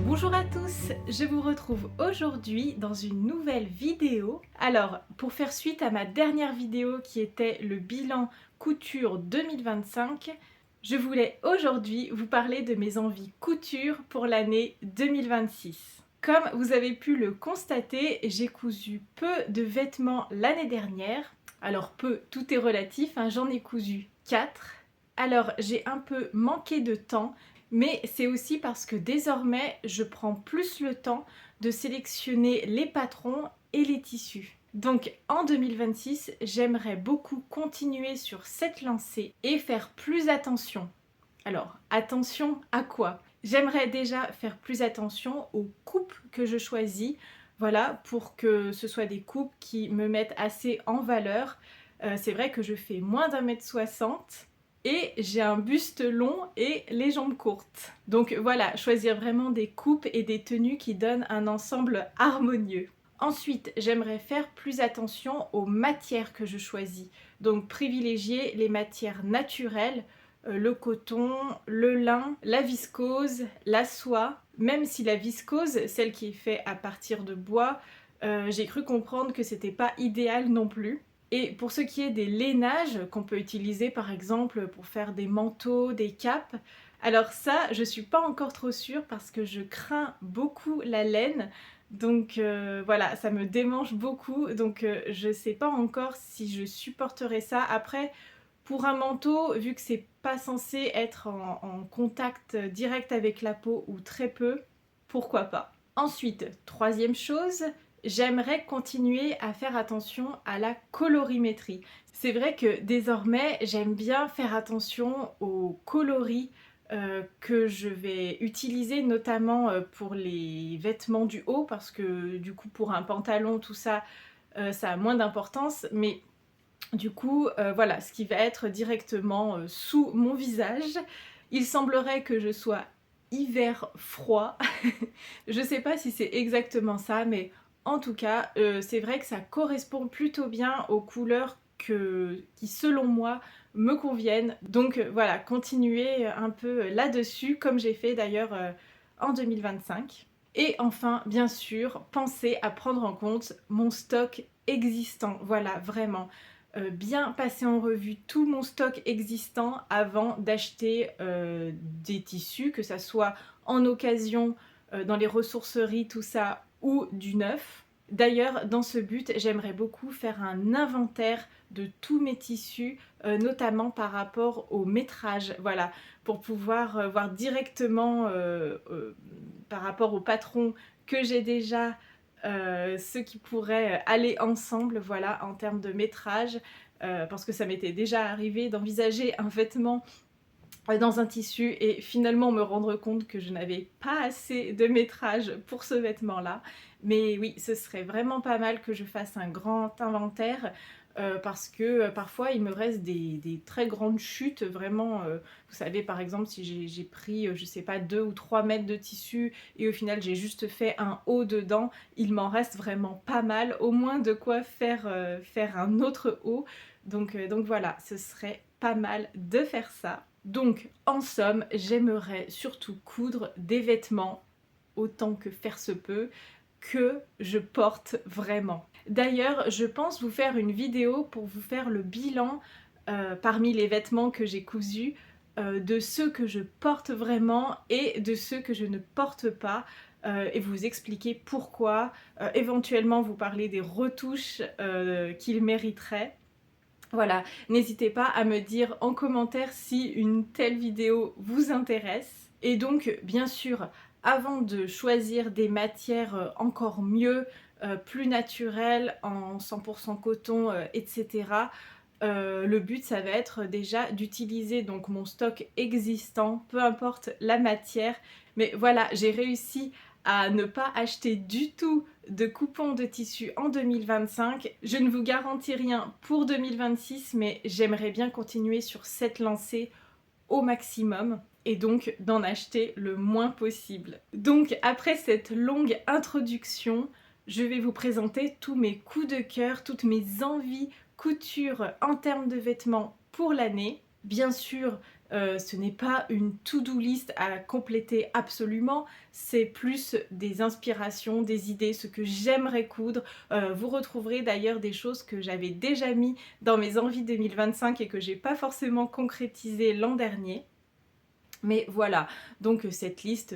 Bonjour à tous, je vous retrouve aujourd'hui dans une nouvelle vidéo. Alors, pour faire suite à ma dernière vidéo qui était le bilan couture 2025, je voulais aujourd'hui vous parler de mes envies couture pour l'année 2026. Comme vous avez pu le constater, j'ai cousu peu de vêtements l'année dernière. Alors peu, tout est relatif, hein, j'en ai cousu 4. Alors j'ai un peu manqué de temps, mais c'est aussi parce que désormais je prends plus le temps de sélectionner les patrons et les tissus. Donc en 2026, j'aimerais beaucoup continuer sur cette lancée et faire plus attention. Alors attention à quoi? J'aimerais déjà faire plus attention aux coupes que je choisis, voilà, pour que ce soit des coupes qui me mettent assez en valeur. C'est vrai que je fais moins d'1,60 m et j'ai un buste long et les jambes courtes. Donc voilà, choisir vraiment des coupes et des tenues qui donnent un ensemble harmonieux. Ensuite, j'aimerais faire plus attention aux matières que je choisis. Donc privilégier les matières naturelles, le coton, le lin, la viscose, la soie. Même si la viscose, celle qui est faite à partir de bois, j'ai cru comprendre que c'était pas idéal non plus. Et pour ce qui est des lainages qu'on peut utiliser par exemple pour faire des manteaux, des capes, alors ça je suis pas encore trop sûre parce que je crains beaucoup la laine. Donc voilà, ça me démange beaucoup, donc je sais pas encore si je supporterai ça. Après, pour un manteau, vu que c'est pas censé être en contact direct avec la peau ou très peu, pourquoi pas. Ensuite, troisième chose, j'aimerais continuer à faire attention à la colorimétrie. C'est vrai que désormais, j'aime bien faire attention aux coloris que je vais utiliser, notamment pour les vêtements du haut, parce que du coup pour un pantalon, tout ça, ça a moins d'importance, mais du coup, voilà, ce qui va être directement sous mon visage. Il semblerait que je sois hiver froid. Je sais pas si c'est exactement ça, mais en tout cas, c'est vrai que ça correspond plutôt bien aux couleurs qui, selon moi, me conviennent. Donc voilà, continuer un peu là-dessus, comme j'ai fait d'ailleurs en 2025. Et enfin, bien sûr, penser à prendre en compte mon stock existant. Voilà, vraiment. Bien passer en revue tout mon stock existant avant d'acheter des tissus, que ça soit en occasion, dans les ressourceries, tout ça, ou du neuf. D'ailleurs, dans ce but, j'aimerais beaucoup faire un inventaire de tous mes tissus, notamment par rapport au métrage, voilà, pour pouvoir voir directement par rapport au patron que j'ai déjà, ceux qui pourraient aller ensemble, voilà, en termes de métrage, parce que ça m'était déjà arrivé d'envisager un vêtement dans un tissu et finalement me rendre compte que je n'avais pas assez de métrage pour ce vêtement-là. Mais oui, ce serait vraiment pas mal que je fasse un grand inventaire parce que parfois il me reste des très grandes chutes, vraiment, vous savez, par exemple si j'ai pris, je sais pas, 2 ou 3 mètres de tissu et au final j'ai juste fait un haut dedans, il m'en reste vraiment pas mal, au moins de quoi faire un autre haut. Donc voilà, ce serait pas mal de faire ça. Donc en somme, j'aimerais surtout coudre des vêtements, autant que faire se peut, que je porte vraiment. D'ailleurs, je pense vous faire une vidéo pour vous faire le bilan parmi les vêtements que j'ai cousus, de ceux que je porte vraiment et de ceux que je ne porte pas, et vous expliquer pourquoi, éventuellement vous parler des retouches qu'ils mériteraient. Voilà, n'hésitez pas à me dire en commentaire si une telle vidéo vous intéresse. Et donc, bien sûr, avant de choisir des matières encore mieux, plus naturelles, en 100% coton, etc., le but, ça va être déjà d'utiliser donc mon stock existant, peu importe la matière. Mais voilà, j'ai réussi à ne pas acheter du tout de coupons de tissu en 2025. Je ne vous garantis rien pour 2026, mais j'aimerais bien continuer sur cette lancée au maximum et donc d'en acheter le moins possible. Donc après cette longue introduction, je vais vous présenter tous mes coups de cœur, toutes mes envies couture en termes de vêtements pour l'année. Bien sûr, Ce n'est pas une to-do list à compléter absolument, c'est plus des inspirations, des idées, ce que j'aimerais coudre. Vous retrouverez d'ailleurs des choses que j'avais déjà mis dans mes envies 2025 et que j'ai pas forcément concrétisé l'an dernier. Mais voilà, donc cette liste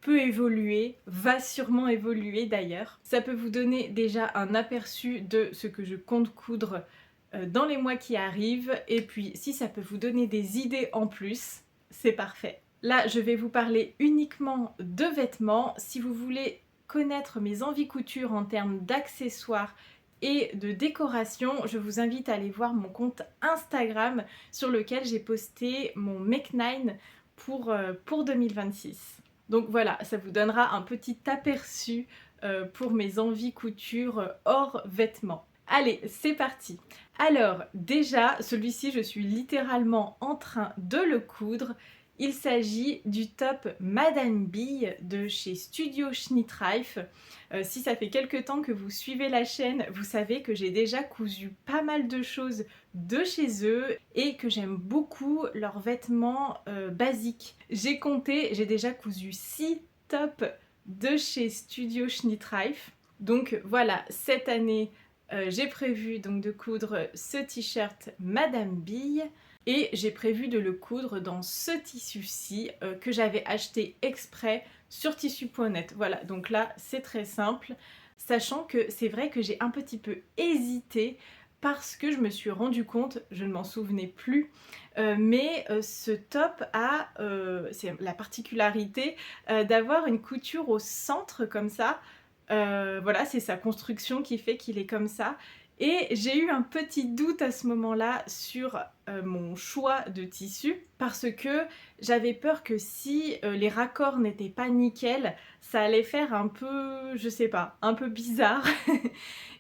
peut évoluer, va sûrement évoluer d'ailleurs. Ça peut vous donner déjà un aperçu de ce que je compte coudre dans les mois qui arrivent, et puis si ça peut vous donner des idées en plus, c'est parfait. Là, je vais vous parler uniquement de vêtements. Si vous voulez connaître mes envies couture en termes d'accessoires et de décoration, je vous invite à aller voir mon compte Instagram sur lequel j'ai posté mon Make 9 pour 2026. Donc voilà, ça vous donnera un petit aperçu pour mes envies couture hors vêtements. Allez, c'est parti. Alors déjà, celui-ci, je suis littéralement en train de le coudre. Il s'agit du top Madame Bille de chez Studio Schnittreif. Si ça fait quelques temps que vous suivez la chaîne, vous savez que j'ai déjà cousu pas mal de choses de chez eux et que j'aime beaucoup leurs vêtements basiques. J'ai compté, j'ai déjà cousu 6 tops de chez Studio Schnittreif. Donc voilà, cette année, j'ai prévu donc de coudre ce t-shirt Madame Bille et j'ai prévu de le coudre dans ce tissu-ci que j'avais acheté exprès sur tissu.net. Voilà, donc là c'est très simple, sachant que c'est vrai que j'ai un petit peu hésité parce que je me suis rendu compte, je ne m'en souvenais plus, mais ce top a c'est la particularité d'avoir une couture au centre comme ça. Voilà, c'est sa construction qui fait qu'il est comme ça. Et j'ai eu un petit doute à ce moment-là sur mon choix de tissu parce que j'avais peur que si les raccords n'étaient pas nickel, ça allait faire un peu, je sais pas, un peu bizarre.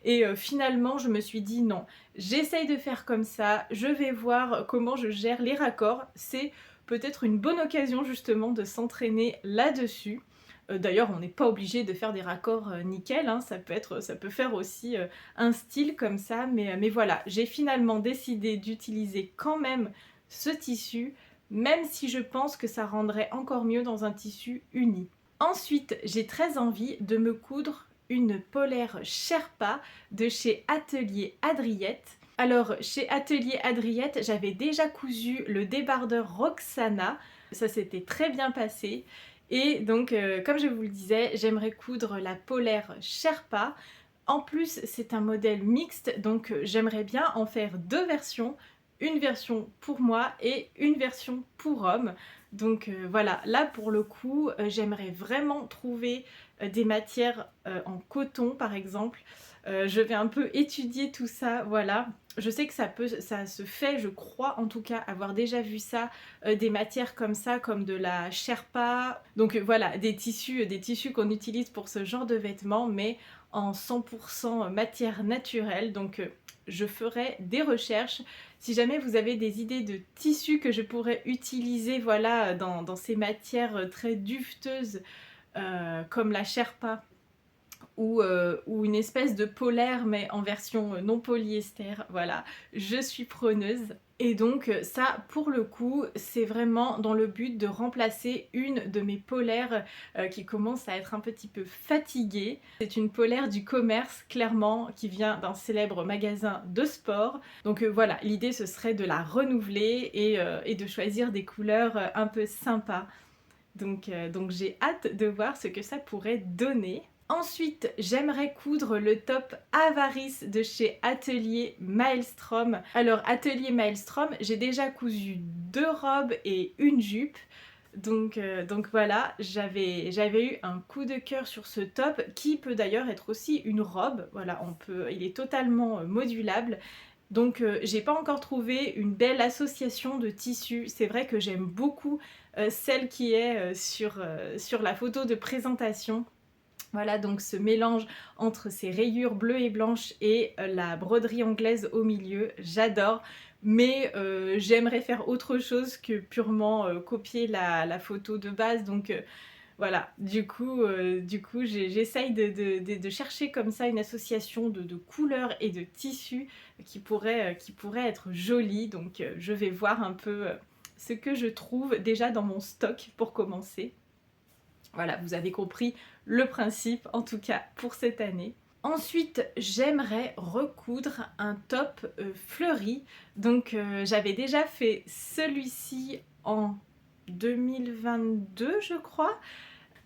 Et finalement, je me suis dit non, j'essaye de faire comme ça, je vais voir comment je gère les raccords. C'est peut-être une bonne occasion justement de s'entraîner là-dessus. D'ailleurs, on n'est pas obligé de faire des raccords nickel, hein, ça peut faire aussi un style comme ça, mais voilà, j'ai finalement décidé d'utiliser quand même ce tissu, même si je pense que ça rendrait encore mieux dans un tissu uni. Ensuite, j'ai très envie de me coudre une polaire Sherpa de chez Atelier Adriette. Alors, chez Atelier Adriette, j'avais déjà cousu le débardeur Roxana, ça s'était très bien passé. Et donc, comme je vous le disais, j'aimerais coudre la polaire Sherpa. En plus, c'est un modèle mixte, donc j'aimerais bien en faire 2 versions. Une version pour moi et une version pour homme. Donc voilà, là pour le coup, j'aimerais vraiment trouver des matières en coton par exemple. Je vais un peu étudier tout ça, voilà. Je sais que ça se fait, je crois en tout cas avoir déjà vu ça, des matières comme ça, comme de la Sherpa. Donc voilà, des tissus qu'on utilise pour ce genre de vêtements, mais en 100% matière naturelle. Donc je ferai des recherches. Si jamais vous avez des idées de tissus que je pourrais utiliser, voilà, dans ces matières très duveteuses, comme la Sherpa, ou une espèce de polaire mais en version non polyester, voilà, je suis preneuse. Et donc ça, pour le coup, c'est vraiment dans le but de remplacer une de mes polaires qui commence à être un petit peu fatiguée. C'est une polaire du commerce, clairement, qui vient d'un célèbre magasin de sport. Donc voilà, l'idée ce serait de la renouveler et de choisir des couleurs un peu sympas. Donc j'ai hâte de voir ce que ça pourrait donner. Ensuite, j'aimerais coudre le top Avarice de chez Atelier Maelstrom. Alors, Atelier Maelstrom, j'ai déjà cousu 2 robes et une jupe. Donc voilà, j'avais eu un coup de cœur sur ce top qui peut d'ailleurs être aussi une robe. Voilà, il est totalement modulable. Donc j'ai pas encore trouvé une belle association de tissus. C'est vrai que j'aime beaucoup celle qui est sur la photo de présentation. Voilà, donc ce mélange entre ces rayures bleues et blanches et la broderie anglaise au milieu, j'adore. Mais j'aimerais faire autre chose que purement copier la photo de base. Donc voilà, du coup j'essaye de chercher comme ça une association de couleurs et de tissus qui pourrait être jolie. Donc je vais voir un peu ce que je trouve déjà dans mon stock pour commencer. Voilà, vous avez compris le principe, en tout cas pour cette année. Ensuite, j'aimerais recoudre un top fleuri. Donc j'avais déjà fait celui-ci en 2022, je crois.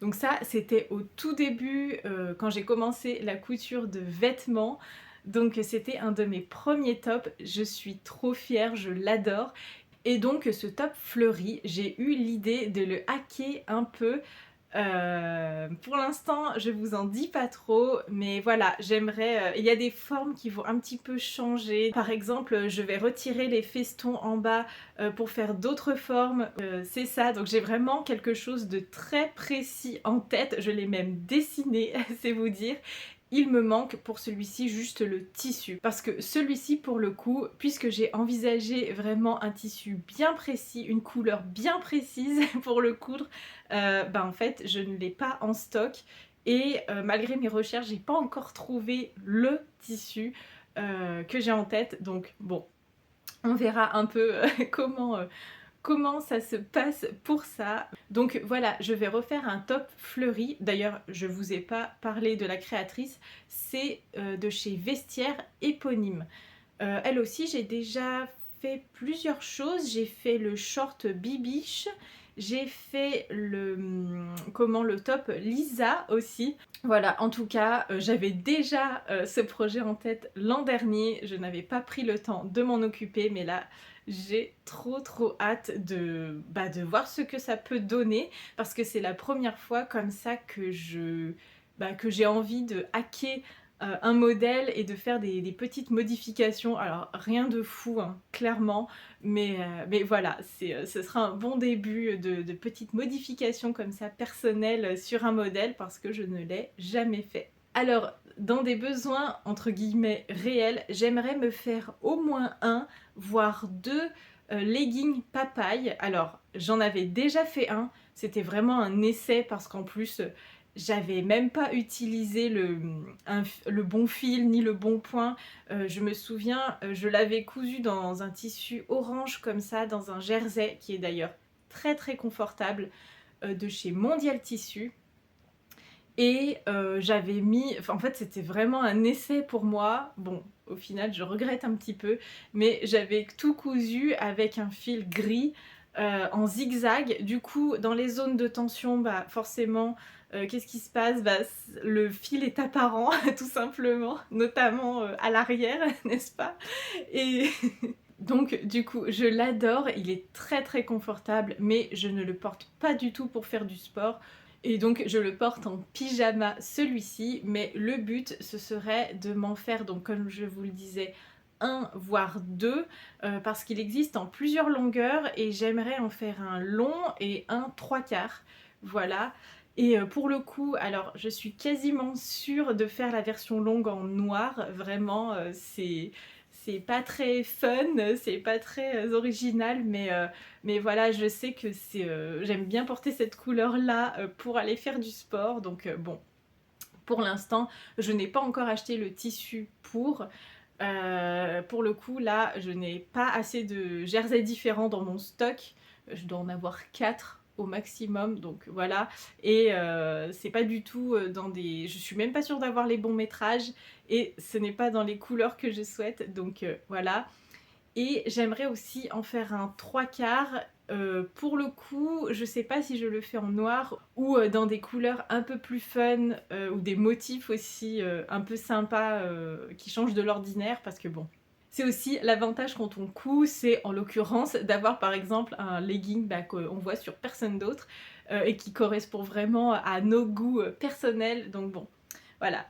Donc ça, c'était au tout début, quand j'ai commencé la couture de vêtements. Donc c'était un de mes premiers tops. Je suis trop fière, je l'adore. Et donc ce top fleuri, j'ai eu l'idée de le hacker un peu. Pour l'instant, je vous en dis pas trop, mais voilà, j'aimerais... il y a des formes qui vont un petit peu changer. Par exemple, je vais retirer les festons en bas pour faire d'autres formes. C'est ça, donc j'ai vraiment quelque chose de très précis en tête. Je l'ai même dessiné, c'est vous dire. Il me manque pour celui-ci juste le tissu. Parce que celui-ci, pour le coup, puisque j'ai envisagé vraiment un tissu bien précis, une couleur bien précise pour le coudre, en fait, je ne l'ai pas en stock. Et malgré mes recherches, j'ai pas encore trouvé le tissu que j'ai en tête. Donc bon, on verra un peu comment ça se passe pour ça. Donc voilà, je vais refaire un top fleuri. D'ailleurs, je vous ai pas parlé de la créatrice, c'est de chez Vestiaire Éponyme. Elle aussi, j'ai déjà fait plusieurs choses. J'ai fait le short Bibiche, j'ai fait le top Lisa aussi. Voilà, en tout cas, j'avais déjà ce projet en tête l'an dernier. Je n'avais pas pris le temps de m'en occuper, mais là, j'ai trop hâte de voir ce que ça peut donner, parce que c'est la première fois comme ça que que j'ai envie de hacker un modèle et de faire des petites modifications. Alors rien de fou, hein, clairement, mais voilà, ce sera un bon début de petites modifications comme ça personnelles sur un modèle, parce que je ne l'ai jamais fait. Alors, dans des besoins entre guillemets réels, j'aimerais me faire au moins un, voire deux leggings papaye. Alors, j'en avais déjà fait un, c'était vraiment un essai parce qu'en plus, j'avais même pas utilisé le bon fil ni le bon point. Je me souviens, je l'avais cousu dans un tissu orange comme ça, dans un jersey qui est d'ailleurs très confortable, de chez Mondial Tissu. Et j'avais mis... Enfin, en fait, c'était vraiment un essai pour moi. Bon, au final, je regrette un petit peu. Mais j'avais tout cousu avec un fil gris en zigzag. Du coup, dans les zones de tension, forcément, qu'est-ce qui se passe? Le fil est apparent, tout simplement. Notamment à l'arrière, n'est-ce pas? Et... Donc du coup je l'adore, il est très confortable, mais je ne le porte pas du tout pour faire du sport. Et donc je le porte en pyjama celui-ci, mais le but ce serait de m'en faire, donc comme je vous le disais, un voire deux, parce qu'il existe en plusieurs longueurs et j'aimerais en faire un long et un 3/4, voilà. Et pour le coup, alors je suis quasiment sûre de faire la version longue en noir, vraiment c'est pas très fun, c'est pas très original, mais voilà, je sais que j'aime bien porter cette couleur-là pour aller faire du sport, donc bon, pour l'instant, je n'ai pas encore acheté le tissu pour. Pour le coup, là, je n'ai pas assez de jerseys différents dans mon stock. Je dois en avoir 4 au maximum, donc voilà. Et c'est pas du tout dans des... Je suis même pas sûre d'avoir les bons métrages, et ce n'est pas dans les couleurs que je souhaite, donc voilà. Et j'aimerais aussi en faire un 3/4. Pour le coup, je sais pas si je le fais en noir ou dans des couleurs un peu plus fun, ou des motifs aussi un peu sympas qui changent de l'ordinaire, parce que bon, c'est aussi l'avantage quand on coud, c'est en l'occurrence d'avoir par exemple un legging qu'on voit sur personne d'autre et qui correspond vraiment à nos goûts personnels, donc bon, voilà.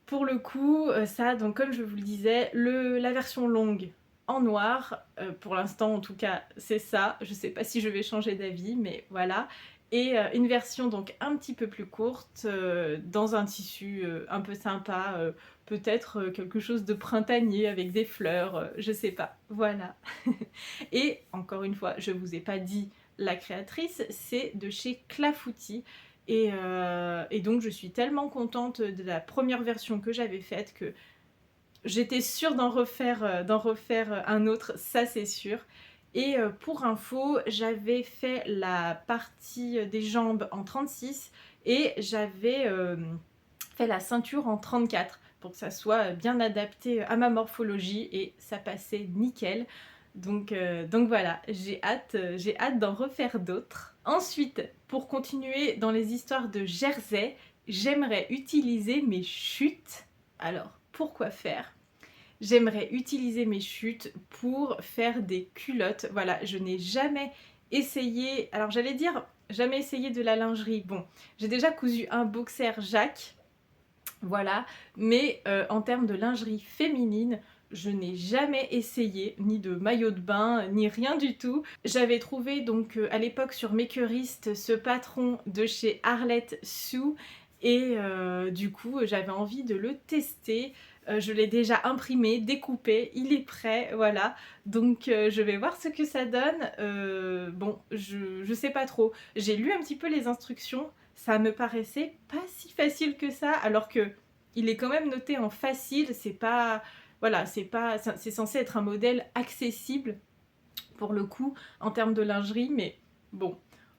Pour le coup, ça, donc comme je vous le disais, la version longue en noir, pour l'instant en tout cas c'est ça, je sais pas si je vais changer d'avis, mais voilà. Et une version donc un petit peu plus courte, dans un tissu un peu sympa, peut-être quelque chose de printanier avec des fleurs, je sais pas, voilà. Et encore une fois, je vous ai pas dit la créatrice, c'est de chez Clafoutis. Et donc je suis tellement contente de la première version que j'avais faite que j'étais sûre d'en refaire un autre, ça c'est sûr. Et pour info, j'avais fait la partie des jambes en 36 et j'avais fait la ceinture en 34 pour que ça soit bien adapté à ma morphologie et ça passait nickel. Donc voilà, j'ai hâte d'en refaire d'autres. Ensuite, pour continuer dans les histoires de jersey, j'aimerais utiliser mes chutes. Alors, pourquoi faire? J'aimerais utiliser mes chutes pour faire des culottes. Voilà, je n'ai jamais essayé, alors j'allais dire jamais essayé de la lingerie. Bon, j'ai déjà cousu un boxer Jacques, voilà, mais en termes de lingerie féminine, je n'ai jamais essayé, ni de maillot de bain, ni rien du tout. J'avais trouvé donc à l'époque sur Makerist ce patron de chez Arlette Sue et du coup j'avais envie de le tester. Je l'ai déjà imprimé, découpé, il est prêt, voilà. Donc je vais voir ce que ça donne. Bon, je sais pas trop. J'ai lu un petit peu les instructions, ça me paraissait pas si facile que ça, alors que il est quand même noté en facile, c'est pas... Voilà, c'est censé être un modèle accessible pour le coup en termes de lingerie, mais bon,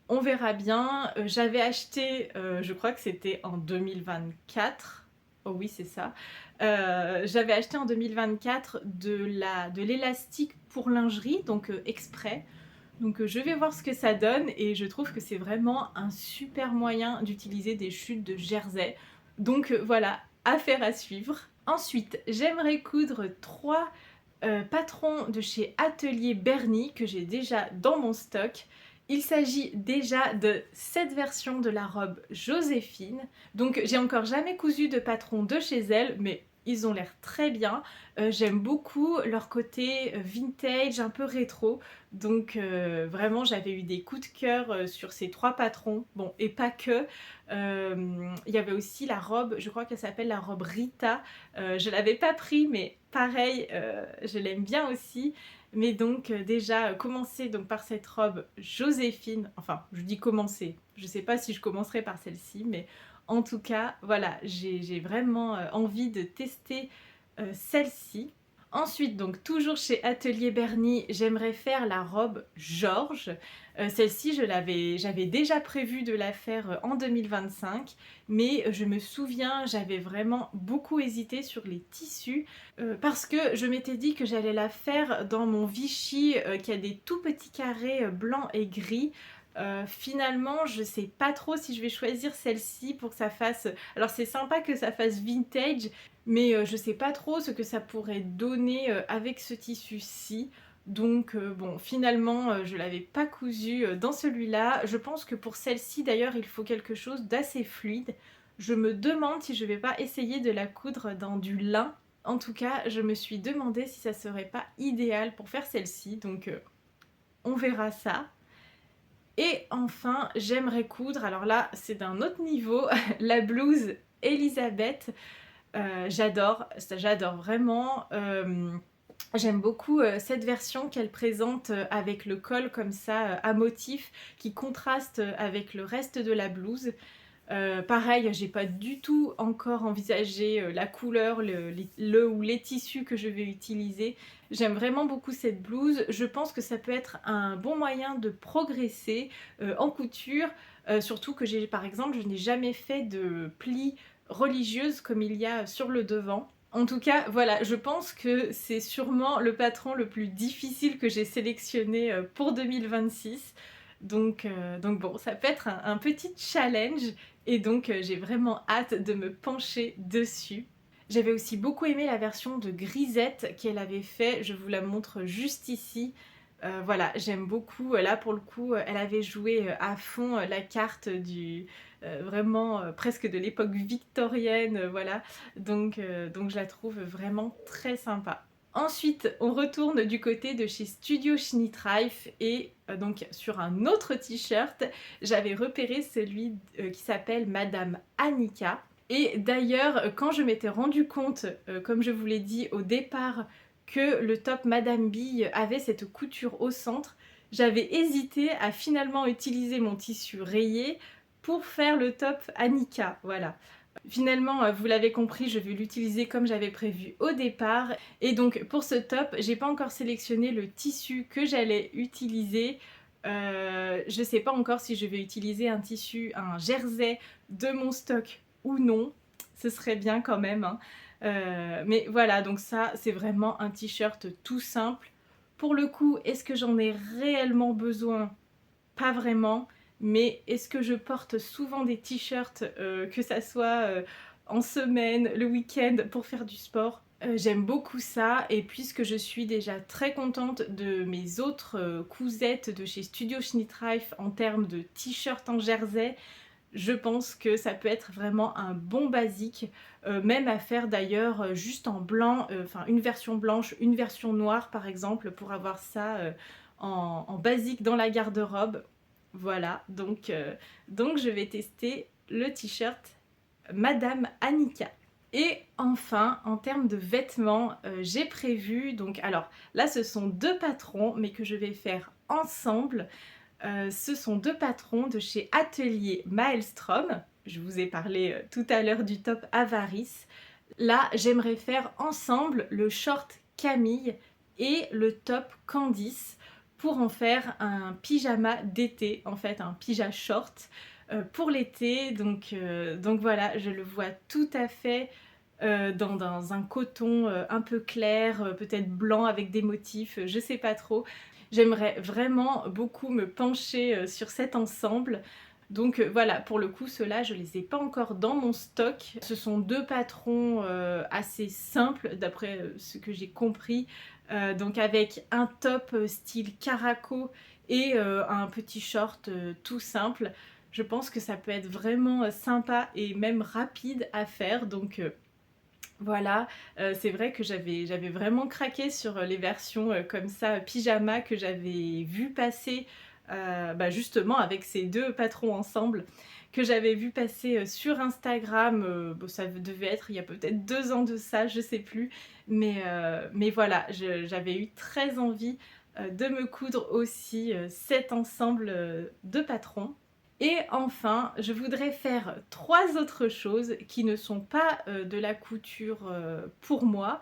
on verra bien. J'avais acheté, je crois que c'était en 2024. Oh oui, c'est ça. J'avais acheté en 2024 de l'élastique pour lingerie, donc exprès. Donc je vais voir ce que ça donne et je trouve que c'est vraiment un super moyen d'utiliser des chutes de jersey. Donc voilà, affaire à suivre. Ensuite, j'aimerais coudre 3 patrons de chez Atelier Bernie que j'ai déjà dans mon stock. Il s'agit déjà de cette version de la robe Joséphine. Donc j'ai encore jamais cousu de patron de chez elle, mais ils ont l'air très bien. J'aime beaucoup leur côté vintage, un peu rétro. Donc vraiment j'avais eu des coups de cœur sur ces 3 patrons. Bon, et pas que. Il y avait aussi la robe, je crois qu'elle s'appelle la robe Rita. Je l'avais pas pris, mais pareil, je l'aime bien aussi. Mais donc déjà commencer donc par cette robe Joséphine, enfin je dis commencer, je sais pas si je commencerai par celle-ci, mais en tout cas voilà, j'ai vraiment envie de tester celle-ci. Ensuite, donc toujours chez Atelier Bernie, j'aimerais faire la robe Georges. Celle-ci, j'avais déjà prévu de la faire en 2025, mais je me souviens, j'avais vraiment beaucoup hésité sur les tissus parce que je m'étais dit que j'allais la faire dans mon Vichy qui a des tout petits carrés blancs et gris. Finalement, je sais pas trop si je vais choisir celle-ci pour que ça fasse... Alors c'est sympa que ça fasse vintage, mais je sais pas trop ce que ça pourrait donner avec ce tissu-ci. Donc bon, finalement, je l'avais pas cousu dans celui-là. Je pense que pour celle-ci, d'ailleurs, il faut quelque chose d'assez fluide. Je me demande si je vais pas essayer de la coudre dans du lin. En tout cas, je me suis demandé si ça serait pas idéal pour faire celle-ci. Donc on verra ça. Et enfin, j'aimerais coudre, alors là, c'est d'un autre niveau, la blouse Elisabeth. J'adore vraiment. J'aime beaucoup cette version qu'elle présente avec le col comme ça à motif qui contraste avec le reste de la blouse. Pareil, j'ai pas du tout encore envisagé la couleur, le ou les tissus que je vais utiliser. J'aime vraiment beaucoup cette blouse. Je pense que ça peut être un bon moyen de progresser en couture. Surtout que par exemple, je n'ai jamais fait de plis religieuse comme il y a sur le devant. En tout cas, voilà, je pense que c'est sûrement le patron le plus difficile que j'ai sélectionné pour 2026. Donc bon, ça peut être un petit challenge et donc j'ai vraiment hâte de me pencher dessus. J'avais aussi beaucoup aimé la version de Grisette qu'elle avait fait, je vous la montre juste ici. Voilà, j'aime beaucoup. Là, pour le coup, elle avait joué à fond la carte du... vraiment presque de l'époque victorienne, voilà. Donc je la trouve vraiment très sympa. Ensuite, on retourne du côté de chez Studio Schnittreif et donc sur un autre t-shirt, j'avais repéré celui qui s'appelle Madame Annika. Et d'ailleurs, quand je m'étais rendu compte, comme je vous l'ai dit au départ, que le top Madame Bille avait cette couture au centre, j'avais hésité à finalement utiliser mon tissu rayé pour faire le top Annika, voilà. Finalement, vous l'avez compris, je vais l'utiliser comme j'avais prévu au départ. Et donc pour ce top, j'ai pas encore sélectionné le tissu que j'allais utiliser. Je sais pas encore si je vais utiliser un tissu, un jersey de mon stock ou non. Ce serait bien quand même, hein. Mais voilà, donc ça c'est vraiment un t-shirt tout simple. Pour le coup, est-ce que j'en ai réellement besoin? Pas vraiment. Mais est-ce que je porte souvent des t-shirts, que ça soit en semaine, le week-end, pour faire du sport? J'aime beaucoup ça, et puisque je suis déjà très contente de mes autres cousettes de chez Studio Schnittreif en termes de t-shirts en jersey, je pense que ça peut être vraiment un bon basique, même à faire d'ailleurs juste en blanc, enfin une version blanche, une version noire par exemple, pour avoir ça en basique dans la garde-robe. Voilà, donc je vais tester le t-shirt Madame Annika. Et enfin, en termes de vêtements, j'ai prévu, donc alors là ce sont deux patrons, mais que je vais faire ensemble. Ce sont deux patrons de chez Atelier Maelstrom. Je vous ai parlé tout à l'heure du top Avarice. Là, j'aimerais faire ensemble le short Camille et le top Candice pour en faire un pyjama d'été, en fait un pyjama short pour l'été. Donc voilà, je le vois tout à fait dans un coton un peu clair, peut-être blanc avec des motifs, je sais pas trop. J'aimerais vraiment beaucoup me pencher sur cet ensemble. Donc voilà, pour le coup, ceux-là, je les ai pas encore dans mon stock. Ce sont deux patrons assez simples, d'après ce que j'ai compris. Donc avec un top style caraco et un petit short tout simple. Je pense que ça peut être vraiment sympa et même rapide à faire. Donc voilà, c'est vrai que j'avais vraiment craqué sur les versions comme ça, pyjama, que j'avais vu passer justement avec ces deux patrons ensemble, que j'avais vu passer sur Instagram. Bon, ça devait être il y a peut-être 2 ans de ça, je sais plus, mais voilà, j'avais eu très envie de me coudre aussi cet ensemble de patrons. Et enfin, je voudrais faire 3 autres choses qui ne sont pas de la couture pour moi.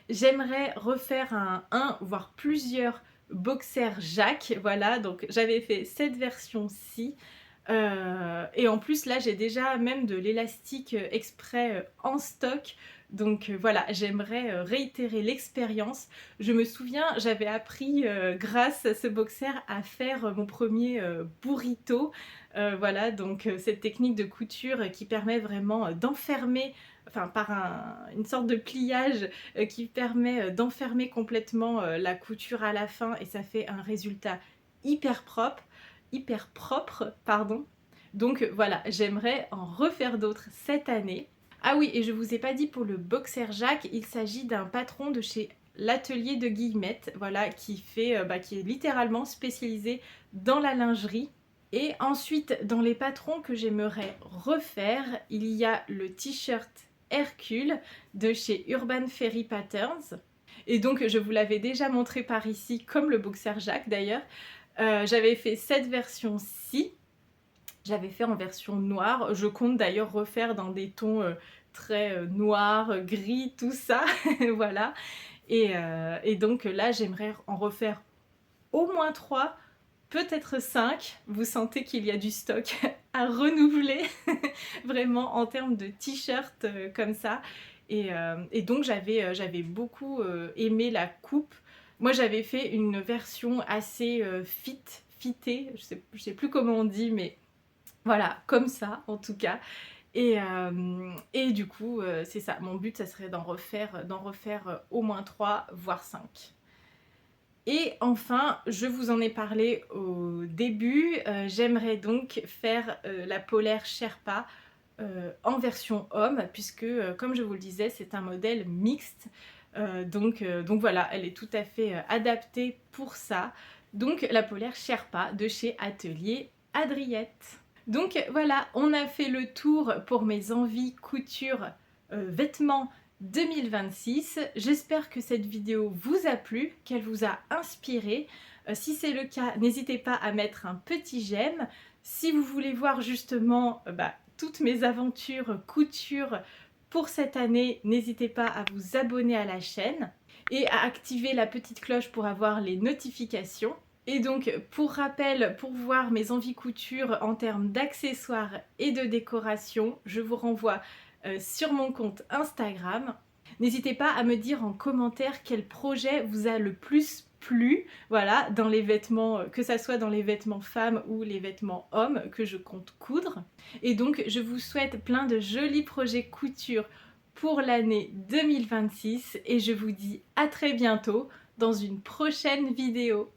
J'aimerais refaire un voire plusieurs boxers Jacques, voilà, donc j'avais fait cette version-ci. Et en plus là j'ai déjà même de l'élastique exprès en stock, donc voilà, j'aimerais réitérer l'expérience. Je me souviens, j'avais appris grâce à ce boxer à faire mon premier burrito. Voilà, donc cette technique de couture qui permet vraiment d'enfermer, enfin par une sorte de pliage qui permet d'enfermer complètement la couture à la fin, et ça fait un résultat hyper propre, pardon. Donc voilà, j'aimerais en refaire d'autres cette année. Ah oui, et je vous ai pas dit pour le boxer Jacques, il s'agit d'un patron de chez l'atelier de Guillemette, voilà, qui est littéralement spécialisé dans la lingerie. Et ensuite, dans les patrons que j'aimerais refaire, il y a le t-shirt Hercule de chez Urban Fairy Patterns. Et donc, je vous l'avais déjà montré par ici, comme le boxer Jacques d'ailleurs. J'avais fait cette version-ci. J'avais fait en version noire. Je compte d'ailleurs refaire dans des tons très noirs, gris, tout ça. Voilà. Et donc là, j'aimerais en refaire au moins 3, peut-être 5. Vous sentez qu'il y a du stock à renouveler, vraiment en termes de t-shirts comme ça. Et donc j'avais beaucoup aimé la coupe. Moi j'avais fait une version assez fitée, je sais plus comment on dit, mais voilà, comme ça en tout cas. Et du coup, c'est ça, mon but ça serait d'en refaire au moins 3, voire 5. Et enfin, je vous en ai parlé au début, j'aimerais donc faire la polaire Sherpa en version homme, puisque comme je vous le disais, c'est un modèle mixte. Donc voilà, elle est tout à fait adaptée pour ça. Donc la polaire Sherpa de chez Atelier Adriette. Donc voilà, on a fait le tour pour mes envies couture vêtements 2026. J'espère que cette vidéo vous a plu, qu'elle vous a inspiré. Si c'est le cas, n'hésitez pas à mettre un petit j'aime. Si vous voulez voir justement toutes mes aventures couture pour cette année, n'hésitez pas à vous abonner à la chaîne et à activer la petite cloche pour avoir les notifications. Et donc, pour rappel, pour voir mes envies couture en termes d'accessoires et de décoration, je vous renvoie sur mon compte Instagram. N'hésitez pas à me dire en commentaire quel projet vous a le plus plu, voilà, dans les vêtements, que ça soit dans les vêtements femmes ou les vêtements hommes que je compte coudre. Et donc, je vous souhaite plein de jolis projets couture pour l'année 2026 et je vous dis à très bientôt dans une prochaine vidéo.